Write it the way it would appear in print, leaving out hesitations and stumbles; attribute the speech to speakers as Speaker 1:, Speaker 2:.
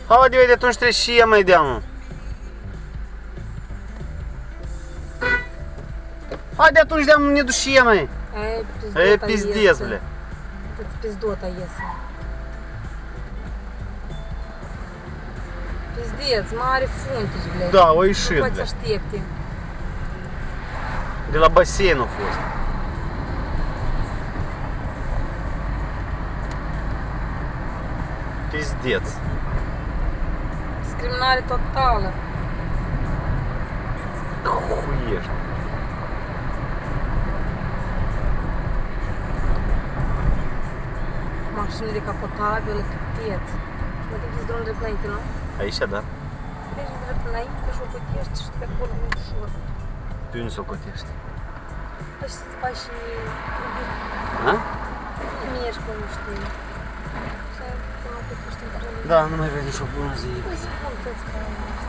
Speaker 1: Haide, uite, atunci trebuie și ea mai dea, mă. Haide, atunci dea, ne duci și ea, măi. E pizdiez, ble.
Speaker 2: Пиздота iese. Pizdeț, mare funtici, blei.
Speaker 1: Da, o ieșit,
Speaker 2: Nu poți
Speaker 1: ble.
Speaker 2: aștepti.
Speaker 1: De la basen a fost. Pizdeț.
Speaker 2: Discriminare totală.
Speaker 1: Хуiești.
Speaker 2: Mașini decapotabile, câteți. Și mă gândesc drumul drept înainte, nu?
Speaker 1: Aici, da.
Speaker 2: Deci drept înainte și o cutești și pe acolo nu ușor.
Speaker 1: Tu nu s-o cotești.
Speaker 2: Păi și să faci și...
Speaker 1: A?
Speaker 2: Mergi pe nu știu. Și să mă cutești în care...
Speaker 1: Da, nu mai vrei nici o bună zi.
Speaker 2: Păi spun toți că...